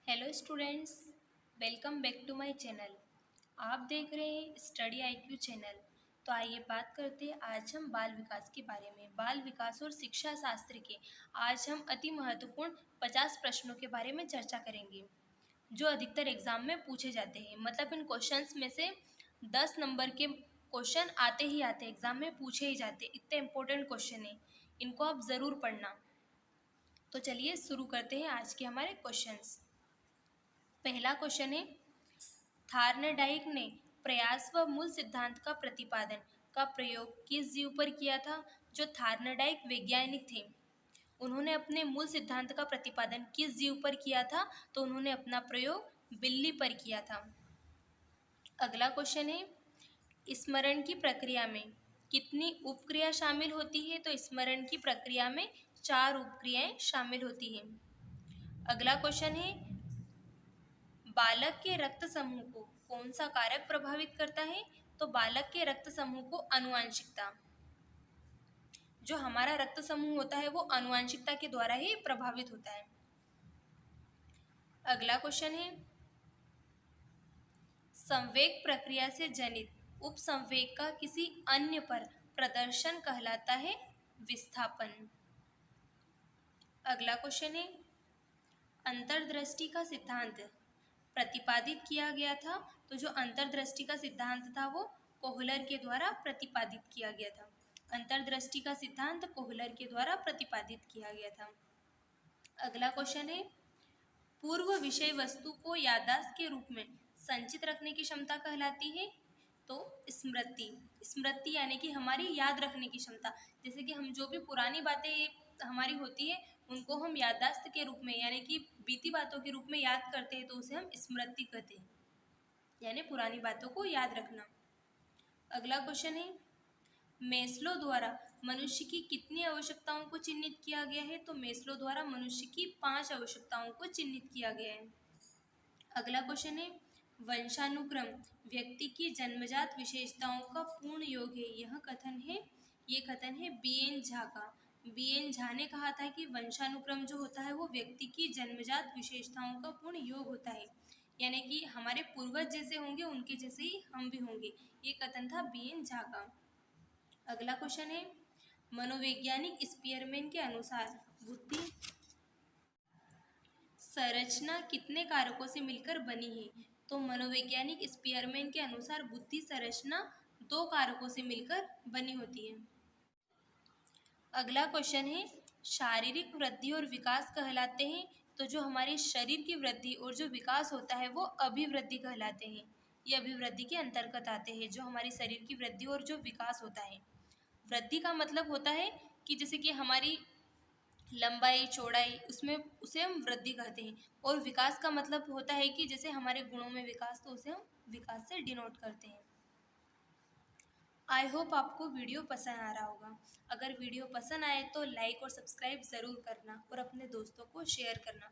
Hello students, welcome back to my channel. आप देख रहे हैं स्टडी आईक्यू चैनल। तो आइए बात करते हैं आज हम बाल विकास के बारे में। बाल विकास और शिक्षा शास्त्र के आज हम अति महत्वपूर्ण 50 प्रश्नों के बारे में चर्चा करेंगे जो अधिकतर एग्जाम में पूछे जाते हैं। मतलब इन क्वेश्चंस में से 10 नंबर के क्वेश्चन आते ही आते, एग्जाम में पूछे ही जाते, इतने इम्पोर्टेंट क्वेश्चन हैं, इनको आप ज़रूर पढ़ना। तो चलिए शुरू करते हैं आज के हमारे क्वेश्चंस। पहला क्वेश्चन है, थार्नडाइक ने प्रयास व मूल सिद्धांत का प्रतिपादन का प्रयोग किस जीव पर किया था? जो थार्नडाइक वैज्ञानिक थे, उन्होंने अपने मूल सिद्धांत का प्रतिपादन किस जीव पर किया था? तो उन्होंने अपना प्रयोग बिल्ली पर किया था। अगला क्वेश्चन है, स्मरण की प्रक्रिया में कितनी उपक्रिया शामिल होती है? तो स्मरण की प्रक्रिया में 4 उपक्रियाएं शामिल होती हैं। अगला क्वेश्चन है, बालक के रक्त समूह को कौन सा कारक प्रभावित करता है? तो बालक के रक्त समूह को आनुवंशिकता, जो हमारा रक्त समूह होता है वो आनुवंशिकता के द्वारा ही प्रभावित होता है। अगला क्वेश्चन है, संवेग प्रक्रिया से जनित उपसंवेग का किसी अन्य पर प्रदर्शन कहलाता है विस्थापन। अगला क्वेश्चन है, अंतर्दृष्टि का सिद्धांत प्रतिपादित किया गया था। तो जो अंतर्दृष्टि का सिद्धांत था वो कोहलर के द्वारा प्रतिपादित किया गया था। अंतर्दृष्टि का सिद्धांत कोहलर के द्वारा प्रतिपादित किया गया था। अगला क्वेश्चन है, पूर्व विषय वस्तु को याददाश्त के रूप में संचित रखने की क्षमता कहलाती है तो स्मृति। स्मृति यानी कि हमारी याद रखने की क्षमता। जैसे कि हम जो भी पुरानी बातें हमारी होती है उनको हम याददाश्त के रूप में यानी कि बीती बातों के रूप में याद करते हैं, तो उसे हम स्मृति कहते हैं, यानी पुरानी बातों को याद रखना। अगला क्वेश्चन है, मेस्लो द्वारा मनुष्य की कितनी आवश्यकताओं को चिन्हित किया गया है? तो मेस्लो द्वारा मनुष्य की 5 आवश्यकताओं को चिन्हित किया गया है। अगला क्वेश्चन है, वंशानुक्रम व्यक्ति की जन्मजात विशेषताओं का पूर्ण योग है, ये कथन है बी.एन. झा का। बी.एन. झा ने कहा था कि वंशानुक्रम जो होता है वो व्यक्ति की जन्मजात विशेषताओं का पूर्ण योग होता है, यानी कि हमारे पूर्वज जैसे होंगे उनके जैसे ही हम भी होंगे, ये कथन था बी.एन. झा का। अगला क्वेश्चन है, मनोवैज्ञानिक स्पीयरमैन के अनुसार बुद्धि संरचना कितने कारकों से मिलकर बनी है? तो मनोवैज्ञानिक स्पीयरमैन के अनुसार बुद्धि संरचना 2 कारकों से मिलकर बनी होती है। अगला क्वेश्चन है, शारीरिक वृद्धि और विकास कहलाते हैं। तो जो हमारे शरीर की वृद्धि और जो विकास होता है वो अभिवृद्धि कहलाते हैं। ये अभिवृद्धि के अंतर्गत आते हैं, जो हमारी शरीर की वृद्धि और जो विकास होता है। वृद्धि का मतलब होता है कि जैसे कि हमारी लंबाई चौड़ाई, उसमें उसे हम वृद्धि कहते हैं। और विकास का मतलब होता है कि जैसे हमारे गुणों में विकास, तो उसे हम विकास से डिनोट करते हैं। आई होप आपको वीडियो पसंद आ रहा होगा। अगर वीडियो पसंद आए तो लाइक और सब्सक्राइब ज़रूर करना और अपने दोस्तों को शेयर करना।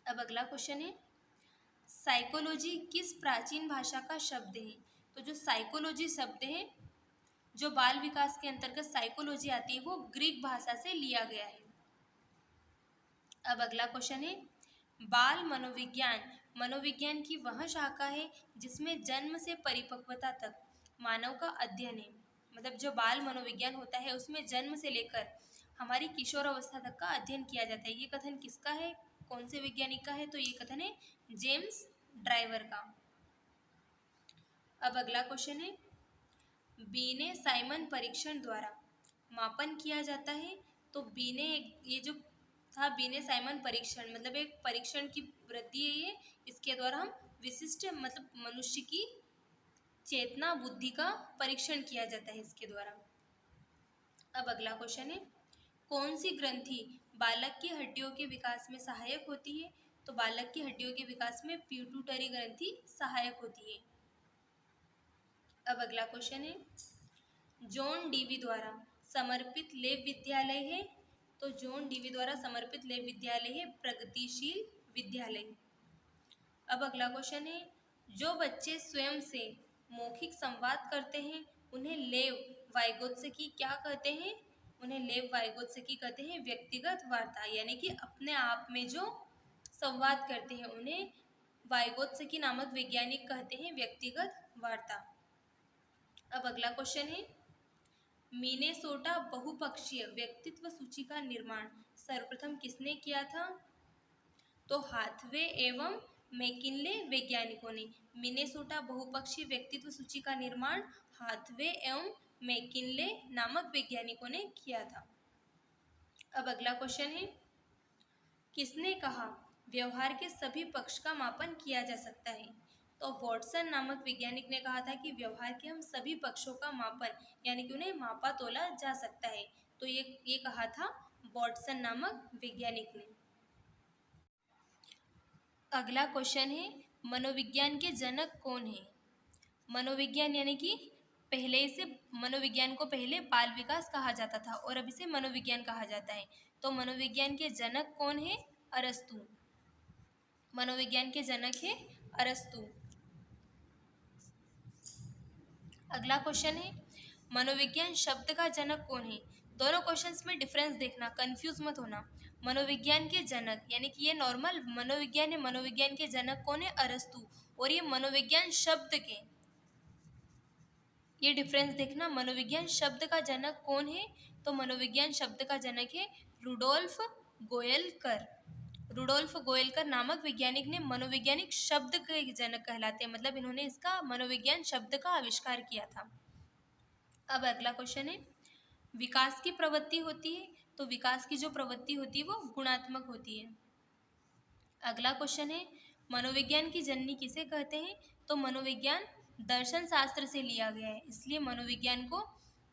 अब अगला क्वेश्चन है, साइकोलॉजी किस प्राचीन भाषा का शब्द है? तो जो साइकोलॉजी शब्द है, जो बाल विकास के अंतर्गत साइकोलॉजी आती है, वो ग्रीक भाषा से लिया गया है। अब अगला क्वेश्चन है, बाल मनोविज्ञान मनोविज्ञान की वह शाखा है जिसमें जन्म से परिपक्वता तक मानव का अध्ययन है। मतलब जो बाल मनोविज्ञान होता है उसमें जन्म से लेकर हमारी किशोर अवस्था तक का अध्ययन किया जाता है। ये कथन किसका है, कौन से वैज्ञानिक का है? तो ये कथन है जेम्स ड्राइवर का। अब अगला क्वेश्चन है, बीने साइमन परीक्षण द्वारा मापन किया जाता है। तो बीने, ये जो था बीने साइमन परीक्षण, मतलब एक परीक्षण की वृद्धि है ये, इसके द्वारा हम विशिष्ट मतलब मनुष्य की चेतना बुद्धि का परीक्षण किया जाता है इसके द्वारा। अब अगला क्वेश्चन है, कौन सी ग्रंथि बालक की हड्डियों के विकास में सहायक होती है? तो बालक की हड्डियों के विकास में पिट्यूटरी ग्रंथि सहायक होती है। अब अगला क्वेश्चन है, जॉन डीवी द्वारा समर्पित लेव विद्यालय है। तो जॉन डीवी द्वारा समर्पित लेव विद्यालय है प्रगतिशील विद्यालय। अब अगला क्वेश्चन है, जो बच्चे स्वयं से मौखिक संवाद करते हैं उन्हें लेव वाइगोत्स्की क्या कहते हैं? उन्हें लेव वाइगोत्स्की कहते हैं व्यक्तिगत वार्ता, यानी कि अपने आप में जो संवाद करते हैं उन्हें वाइगोत्स्की नामक वैज्ञानिक कहते हैं व्यक्तिगत वार्ता। अब अगला क्वेश्चन है, मिनेसोटा बहुपक्षीय व्यक्तित्व सूची का निर्माण सर्वप्रथम किसने किया था? तो हाथवे एवं मैकिनले वैज्ञानिकों ने। मिनेसोटा बहुपक्षीय व्यक्तित्व सूची का निर्माण हाथवे एवं मैकिनले नामक वैज्ञानिकों ने किया था। अब अगला क्वेश्चन है, किसने कहा व्यवहार के सभी पक्ष का मापन किया जा सकता है? तो वॉटसन नामक वैज्ञानिक ने कहा था कि व्यवहार के हम सभी पक्षों का मापन यानी कि उन्हें मापा तोला जा सकता है। तो ये कहा था वॉटसन नामक वैज्ञानिक ने। अगला क्वेश्चन है, मनोविज्ञान के जनक कौन है? मनोविज्ञान यानी कि पहले से मनोविज्ञान को पहले बाल विकास कहा जाता था और अब इसे मनोविज्ञान कहा जाता है। तो मनोविज्ञान के जनक कौन है? अरस्तु। मनोविज्ञान के जनक है अरस्तु। अगला क्वेश्चन है, मनोविज्ञान शब्द का जनक कौन है? दोनों क्वेश्चंस में डिफरेंस देखना, कंफ्यूज मत होना। मनोविज्ञान के जनक यानी कि ये नॉर्मल मनोविज्ञान है, मनोविज्ञान के जनक कौन है? अरस्तु। और ये मनोविज्ञान शब्द के, ये डिफरेंस देखना, मनोविज्ञान शब्द का जनक कौन है? तो मनोविज्ञान शब्द का जनक है रुडोल्फ गोयलकर। रुडोल्फ गोयलकर नामक वैज्ञानिक ने मनोवैज्ञानिक शब्द के जनक कहलाते हैं, मतलब इन्होंने इसका मनोविज्ञान शब्द का आविष्कार किया था। अब अगला क्वेश्चन है, विकास की प्रवृत्ति होती है, तो विकास की जो प्रवृत्ति होती है वो गुणात्मक होती है। अगला क्वेश्चन है, मनोविज्ञान की जननी किसे कहते हैं? तो मनोविज्ञान दर्शन शास्त्र से लिया गया है, इसलिए मनोविज्ञान को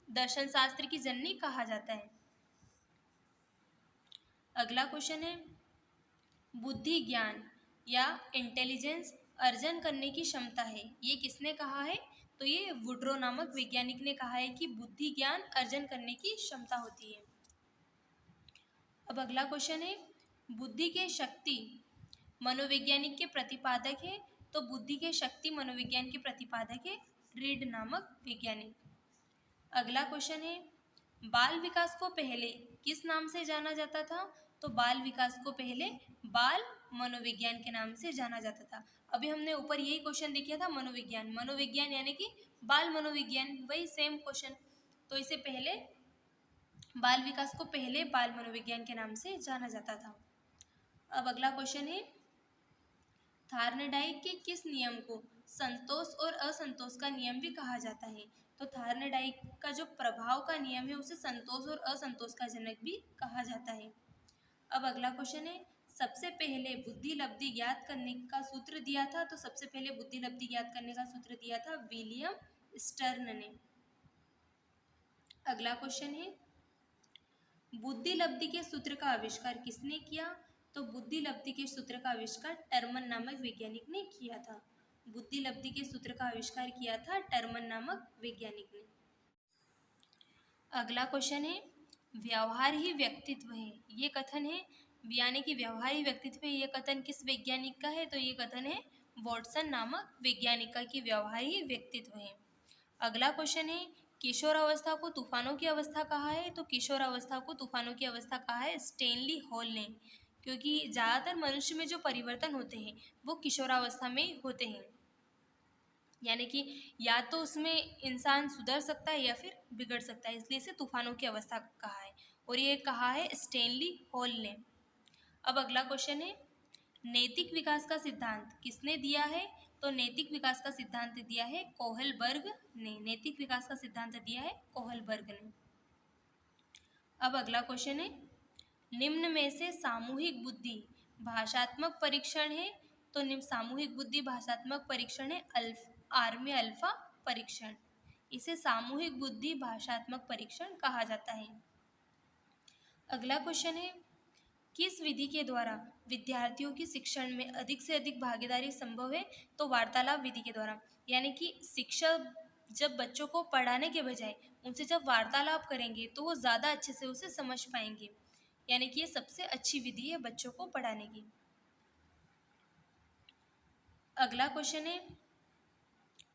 दर्शन शास्त्र की जननी कहा जाता है। अगला क्वेश्चन है, बुद्धि ज्ञान या इंटेलिजेंस अर्जन करने की क्षमता है, ये किसने कहा है? तो ये वुड्रो नामक वैज्ञानिक ने कहा है कि बुद्धि ज्ञान अर्जन करने की क्षमता होती है। अब अगला क्वेश्चन है, बुद्धि के शक्ति मनोवैज्ञानिक के प्रतिपादक है, तो बुद्धि के शक्ति मनोविज्ञान के प्रतिपादक है रीड नामक वैज्ञानिक। अगला क्वेश्चन है, बाल विकास को पहले किस नाम से जाना जाता था? तो बाल विकास को पहले बाल मनोविज्ञान के नाम से जाना जाता था। अभी हमने ऊपर यही क्वेश्चन देखा था, मनोविज्ञान, मनोविज्ञान यानी कि बाल मनोविज्ञान, वही सेम क्वेश्चन। तो इसे पहले बाल विकास को पहले बाल मनोविज्ञान के नाम से जाना जाता था। अब अगला क्वेश्चन है, थार्नडाइक के किस नियम को संतोष और असंतोष का नियम भी कहा जाता है? तो थार्नडाइक का जो प्रभाव का नियम है उसे संतोष और असंतोष का जनक भी कहा जाता है। अब अगला क्वेश्चन है, सबसे पहले बुद्धि लब्धि ज्ञात करने का सूत्र दिया था, तो सबसे पहले बुद्धि लब्धि ज्ञात करने का सूत्र दिया था विलियम स्टर्न ने। अगला क्वेश्चन है, बुद्धि लब्धि के सूत्र का आविष्कार किसने किया? तो बुद्धि लब्धि के सूत्र का आविष्कार टर्मन नामक वैज्ञानिक ने किया था। बुद्धि लब्धि के सूत्र का आविष्कार किया था टर्मन नामक वैज्ञानिक ने। अगला क्वेश्चन है, व्यवहार ही व्यक्तित्व है, ये कथन है, यानी कि व्यवहार ही व्यक्तित्व है, ये कथन किस वैज्ञानिक का है? तो ये कथन है वॉटसन नामक वैज्ञानिक का कि व्यवहार ही व्यक्तित्व है। अगला क्वेश्चन है, किशोरावस्था को तूफानों की अवस्था कहा है, तो किशोरावस्था को तूफानों की अवस्था कहा है स्टेनली हॉल ने, क्योंकि ज़्यादातर मनुष्य में जो परिवर्तन होते हैं वो किशोरावस्था में होते हैं, यानी कि या तो उसमें इंसान सुधर सकता है या फिर बिगड़ सकता है, इसलिए इसे तूफानों की अवस्था कहा है, और ये कहा है स्टेनली हॉल ने। अब अगला क्वेश्चन है, नैतिक विकास का सिद्धांत किसने दिया है? तो नैतिक विकास का सिद्धांत दिया है कोहलबर्ग ने। नैतिक विकास का सिद्धांत दिया है कोहलबर्ग ने। अब अगला क्वेश्चन है, निम्न में से सामूहिक बुद्धि भाषात्मक परीक्षण है, तो निम्न सामूहिक बुद्धि भाषात्मक परीक्षण है आर्मी अल्फा परीक्षण, इसे सामूहिक बुद्धि भाषात्मक परीक्षण कहा जाता है। अगला क्वेश्चन है, किस विधि के द्वारा विद्यार्थियों की शिक्षण में अधिक से अधिक भागीदारी संभव है? तो वार्तालाप विधि के द्वारा, यानी कि शिक्षक जब बच्चों को पढ़ाने के बजाय उनसे जब वार्तालाप करेंगे तो वो ज़्यादा अच्छे से उसे समझ पाएंगे, यानी कि ये सबसे अच्छी विधि है बच्चों को पढ़ाने की। अगला क्वेश्चन है,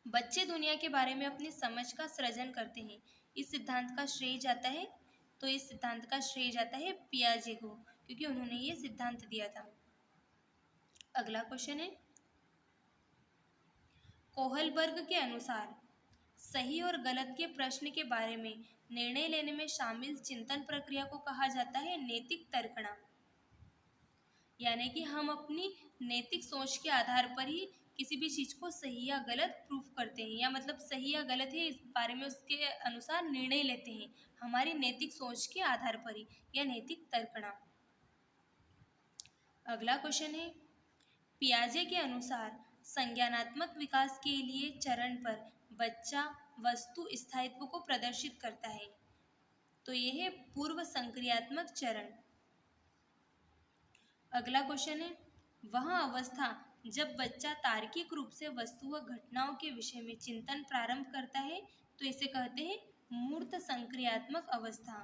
बच्चे दुनिया के बारे में अपनी समझ का सृजन करते हैं, इस सिद्धांत का श्रेय जाता है? तो इस सिद्धांत का श्रेय जाता है पियाजे को, क्योंकि उन्होंने ये सिद्धांत दिया था। अगला क्वेश्चन है, कोहलबर्ग के अनुसार सही और गलत के प्रश्न के बारे में निर्णय लेने में शामिल चिंतन प्रक्रिया को कहा जाता है नैतिक तर्कणा। यानी कि हम अपनी नैतिक सोच के आधार पर ही किसी भी चीज को सही या गलत प्रूफ करते हैं, या मतलब सही या गलत है इस बारे में उसके अनुसार निर्णय लेते हैं हमारी नैतिक सोच के आधार पर ही, या नैतिक तर्कणा। अगला क्वेश्चन है, पियाजे के अनुसार संज्ञानात्मक विकास के लिए चरण पर बच्चा वस्तु स्थायित्व को प्रदर्शित करता है, तो यह है पूर्व संक्रियात्मक चरण। अगला क्वेश्चन है, वह अवस्था जब बच्चा तार्किक रूप से वस्तु व घटनाओं के विषय में चिंतन प्रारंभ करता है, तो इसे कहते हैं मूर्त संक्रियात्मक अवस्था।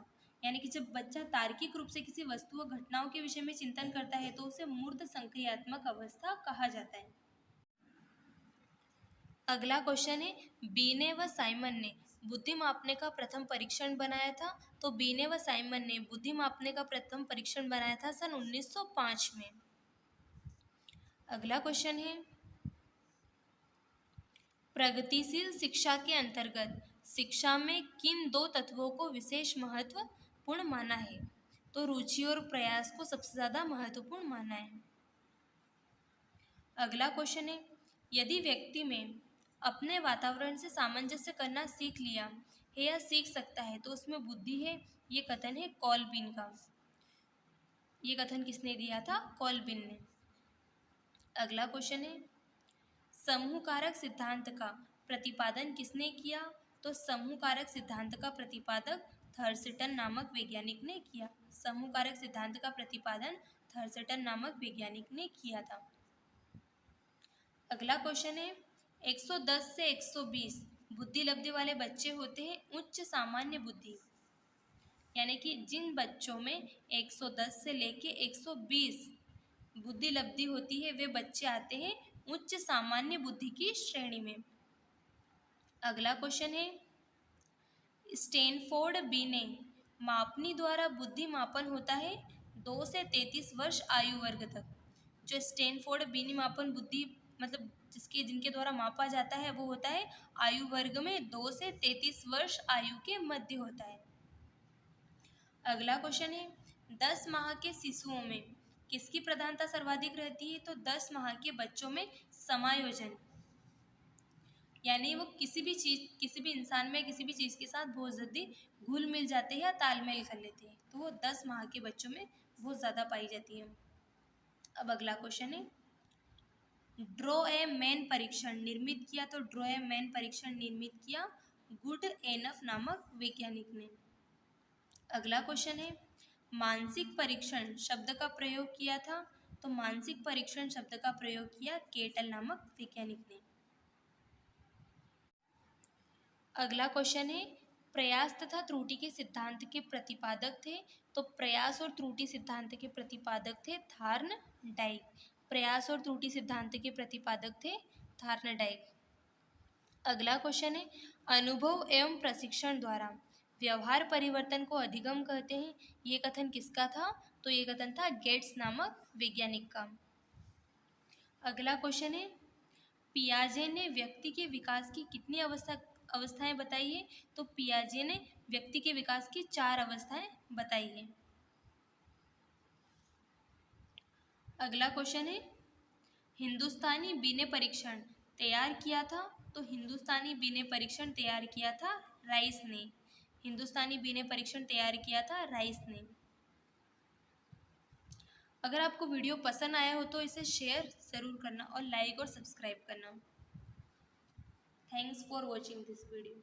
यानी कि जब बच्चा तार्किक रूप से किसी वस्तु व घटनाओं के विषय में चिंतन करता है तो उसे मूर्त संक्रियात्मक अवस्था कहा जाता है। अगला क्वेश्चन है, बीने व साइमन ने बुद्धि मापने का प्रथम परीक्षण बनाया था, तो बीने व साइमन ने बुद्धि मापने का प्रथम परीक्षण बनाया था सन 1905 में। अगला क्वेश्चन है, प्रगतिशील शिक्षा के अंतर्गत शिक्षा में किन दो तत्वों को विशेष महत्वपूर्ण माना है, तो रुचि और प्रयास को सबसे ज्यादा महत्वपूर्ण माना है। अगला क्वेश्चन है, यदि व्यक्ति में अपने वातावरण से सामंजस्य करना सीख लिया है या सीख सकता है तो उसमें बुद्धि है, ये कथन है कॉल्बिन का। ये कथन किसने दिया था? कॉल्बिन ने। अगला क्वेश्चन है, समूह कारक सिद्धांत का प्रतिपादन किसने किया, तो समूह कारक सिद्धांत का प्रतिपादक थर्स्टन नामक वैज्ञानिक ने किया। समूह कारक सिद्धांत का प्रतिपादन थर्स्टन नामक वैज्ञानिक ने किया था। अगला क्वेश्चन है, 110 से 120 बुद्धि लब्धि वाले बच्चे होते हैं उच्च सामान्य बुद्धि। यानी कि जिन बच्चों में 110 से लेके 120 बुद्धि लब्धि होती है वे बच्चे आते हैं उच्च सामान्य बुद्धि की श्रेणी में। अगला क्वेश्चन है, स्टैनफोर्ड बीने मापनी द्वारा बुद्धि मापन होता है 2 से 33 वर्ष आयु वर्ग तक। जो स्टैनफोर्ड बीने मापन बुद्धि मतलब जिनके द्वारा मापा जाता है वो होता है आयु वर्ग में 2 से 33 वर्ष आयु के मध्य होता है। अगला क्वेश्चन है, 10 माह के शिशुओं में किसकी प्रधानता सर्वाधिक रहती है, तो 10 माह के बच्चों में समायोजन, यानी वो किसी भी इंसान में किसी भी चीज़ के साथ बहुत जल्दी घुल मिल जाते हैं या तालमेल कर लेते हैं, तो वो 10 माह के बच्चों में बहुत ज़्यादा पाई जाती है। अब अगला क्वेश्चन है, ड्रॉ ए मैन परीक्षण निर्मित किया, तो ड्रॉ ए मैन परीक्षण निर्मित किया गुड एनफ नामक वैज्ञानिक ने। अगला क्वेश्चन है, मानसिक परीक्षण शब्द का प्रयोग किया था, तो मानसिक परीक्षण शब्द का प्रयोग किया केटल नामक वैज्ञानिक ने। अगला क्वेश्चन है, प्रयास तथा त्रुटि के सिद्धांत के प्रतिपादक थे, तो प्रयास और त्रुटि सिद्धांत के प्रतिपादक थे थार्नडाइक। प्रयास और त्रुटि सिद्धांत के प्रतिपादक थे थार्नडाइक। अगला क्वेश्चन है, अनुभव एवं प्रशिक्षण द्वारा व्यवहार परिवर्तन को अधिगम कहते हैं, ये कथन किसका था, तो ये कथन था गेट्स नामक वैज्ञानिक का। अगला क्वेश्चन है, पियाजे ने व्यक्ति के विकास की कितनी अवस्थाएं बताई है, तो पियाजे ने व्यक्ति के विकास की 4 अवस्थाएं बताई है। अगला क्वेश्चन है, हिंदुस्तानी बीने परीक्षण तैयार किया था, तो हिंदुस्तानी बीने परीक्षण तैयार किया था राइस ने। हिंदुस्तानी बीने परीक्षण तैयार किया था राइस ने। अगर आपको वीडियो पसंद आया हो तो इसे शेयर ज़रूर करना और लाइक और सब्सक्राइब करना। Thanks for watching this video.